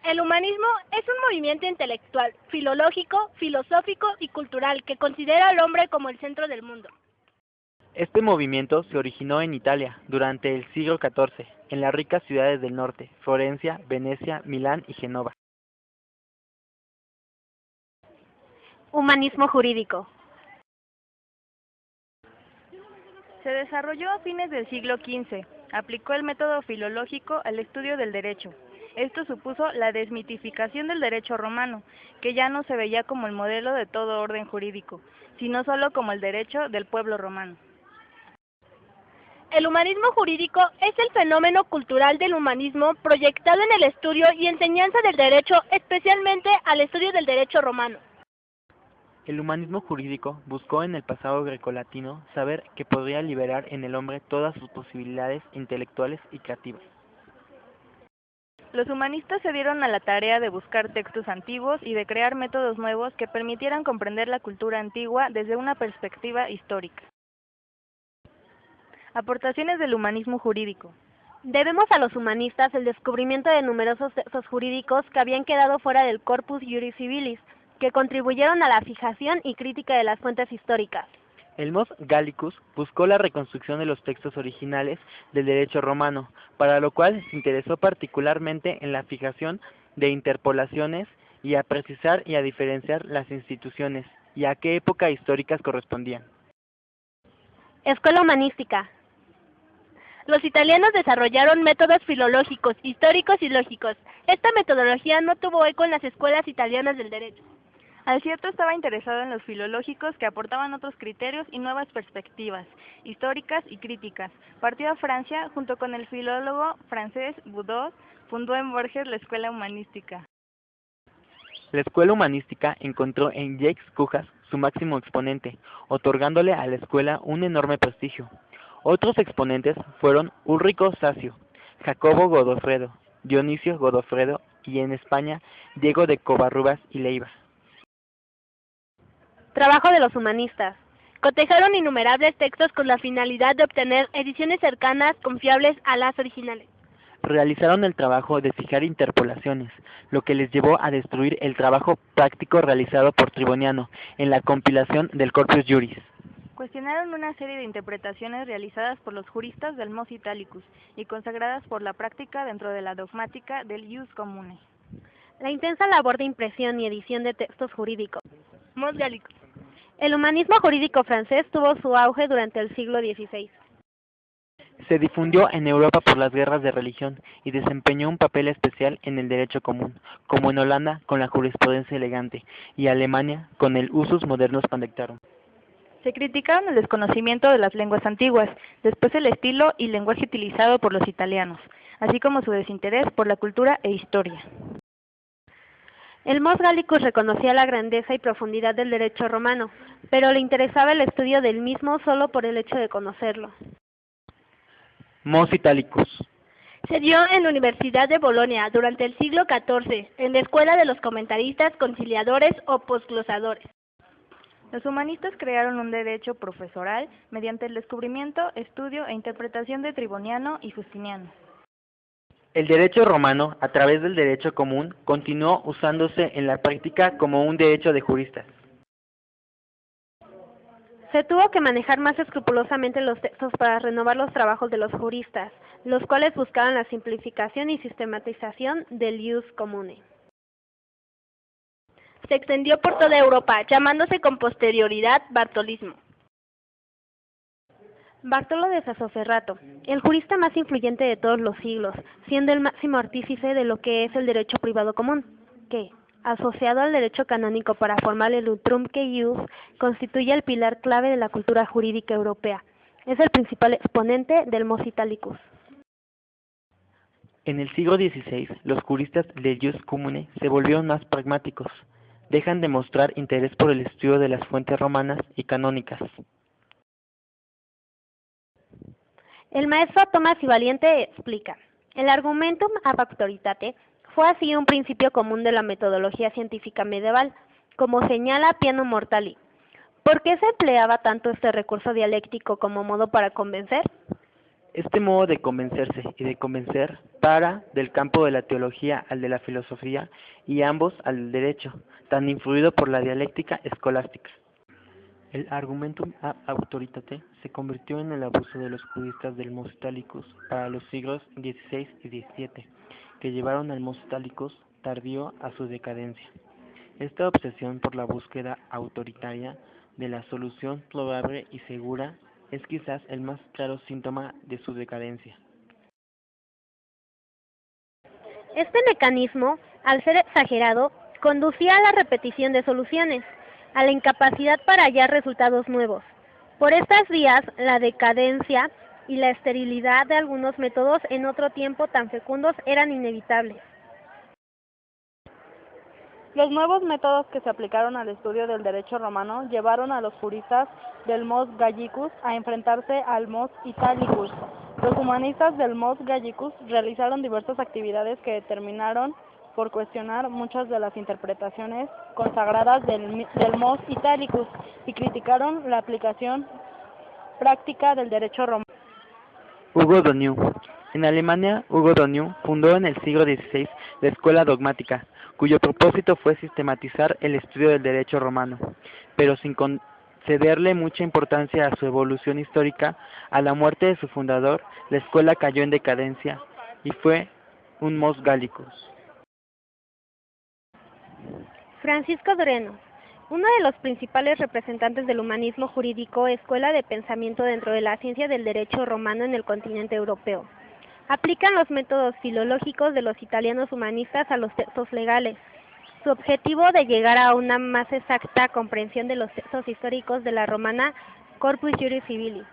El humanismo es un movimiento intelectual, filológico, filosófico y cultural que considera al hombre como el centro del mundo. Este movimiento se originó en Italia durante el siglo XIV, en las ricas ciudades del norte, Florencia, Venecia, Milán y Génova. Humanismo jurídico. Se desarrolló a fines del siglo XV. Aplicó el método filológico al estudio del derecho. Esto supuso la desmitificación del derecho romano, que ya no se veía como el modelo de todo orden jurídico, sino solo como el derecho del pueblo romano. El humanismo jurídico es el fenómeno cultural del humanismo proyectado en el estudio y enseñanza del derecho, especialmente al estudio del derecho romano. El humanismo jurídico buscó en el pasado grecolatino saber que podría liberar en el hombre todas sus posibilidades intelectuales y creativas. Los humanistas se dieron a la tarea de buscar textos antiguos y de crear métodos nuevos que permitieran comprender la cultura antigua desde una perspectiva histórica. Aportaciones del humanismo jurídico. Debemos a los humanistas el descubrimiento de numerosos textos jurídicos que habían quedado fuera del corpus juris civilis, que contribuyeron a la fijación y crítica de las fuentes históricas. El Mos Gallicus buscó la reconstrucción de los textos originales del derecho romano, para lo cual se interesó particularmente en la fijación de interpolaciones y a precisar y a diferenciar las instituciones y a qué época históricas correspondían. Escuela humanística. Los italianos desarrollaron métodos filológicos, históricos y lógicos. Esta metodología no tuvo eco en las escuelas italianas del derecho. Alcietto estaba interesado en los filológicos que aportaban otros criterios y nuevas perspectivas, históricas y críticas. Partió a Francia junto con el filólogo francés Boudot, fundó en Borges la Escuela Humanística. La escuela humanística encontró en Jacques Cujas su máximo exponente, otorgándole a la escuela un enorme prestigio. Otros exponentes fueron Ulrico Sazio, Jacobo Godofredo, Dionisio Godofredo y en España Diego de Covarrubias y Leiva. Trabajo de los humanistas. Cotejaron innumerables textos con la finalidad de obtener ediciones cercanas, confiables a las originales. Realizaron el trabajo de fijar interpolaciones, lo que les llevó a destruir el trabajo práctico realizado por Triboniano en la compilación del Corpus Juris. Cuestionaron una serie de interpretaciones realizadas por los juristas del Mos Italicus y consagradas por la práctica dentro de la dogmática del Ius Commune. La intensa labor de impresión y edición de textos jurídicos. Mos Gallicus. El humanismo jurídico francés tuvo su auge durante el siglo XVI. Se difundió en Europa por las guerras de religión y desempeñó un papel especial en el derecho común, como en Holanda con la jurisprudencia elegante y Alemania con el usus modernus pandectarum. Se criticaron el desconocimiento de las lenguas antiguas, después el estilo y lenguaje utilizado por los italianos, así como su desinterés por la cultura e historia. El Mos Gallicus reconocía la grandeza y profundidad del derecho romano, pero le interesaba el estudio del mismo solo por el hecho de conocerlo. Mos Italicus. Se dio en la Universidad de Bolonia durante el siglo XIV, en la escuela de los comentaristas, conciliadores o posglosadores. Los humanistas crearon un derecho profesoral mediante el descubrimiento, estudio e interpretación de Triboniano y Justiniano. El derecho romano, a través del derecho común, continuó usándose en la práctica como un derecho de juristas. Se tuvo que manejar más escrupulosamente los textos para renovar los trabajos de los juristas, los cuales buscaban la simplificación y sistematización del ius commune. Se extendió por toda Europa, llamándose con posterioridad bartolismo. Bartolo de Sassoferrato, el jurista más influyente de todos los siglos, siendo el máximo artífice de lo que es el derecho privado común, que, asociado al derecho canónico para formar el utrumque ius, constituye el pilar clave de la cultura jurídica europea. Es el principal exponente del Mos Italicus. En el siglo XVI, los juristas del ius commune se volvieron más pragmáticos. Dejan de mostrar interés por el estudio de las fuentes romanas y canónicas. El maestro Tomás y Valiente explica: el argumentum ab auctoritate fue así un principio común de la metodología científica medieval, como señala Piano Mortali. ¿Por qué se empleaba tanto este recurso dialéctico como modo para convencer? Este modo de convencerse y de convencer para del campo de la teología al de la filosofía y ambos al del derecho, tan influido por la dialéctica escolástica. El argumentum ad autoritate se convirtió en el abuso de los juristas del Mos Italicus para los siglos XVI y XVII, que llevaron al Mos Italicus tardío a su decadencia. Esta obsesión por la búsqueda autoritaria de la solución probable y segura es quizás el más claro síntoma de su decadencia. Este mecanismo, al ser exagerado, conducía a la repetición de soluciones, a la incapacidad para hallar resultados nuevos. Por estas vías, la decadencia y la esterilidad de algunos métodos en otro tiempo tan fecundos eran inevitables. Los nuevos métodos que se aplicaron al estudio del derecho romano llevaron a los juristas del Mos Gallicus a enfrentarse al Mos Italicus. Los humanistas del Mos Gallicus realizaron diversas actividades que terminaron por cuestionar muchas de las interpretaciones consagradas del Mos Italicus y criticaron la aplicación práctica del derecho romano. Hugo Doniu. En Alemania, Hugo Doniu fundó en el siglo XVI la escuela dogmática, cuyo propósito fue sistematizar el estudio del derecho romano, pero sin concederle mucha importancia a su evolución histórica. A la muerte de su fundador, la escuela cayó en decadencia y fue un Mos Gallicus. Francisco Doreno, uno de los principales representantes del humanismo jurídico, escuela de pensamiento dentro de la ciencia del derecho romano en el continente europeo. Aplican los métodos filológicos de los italianos humanistas a los textos legales. Su objetivo de llegar a una más exacta comprensión de los textos históricos de la romana Corpus Juris Civilis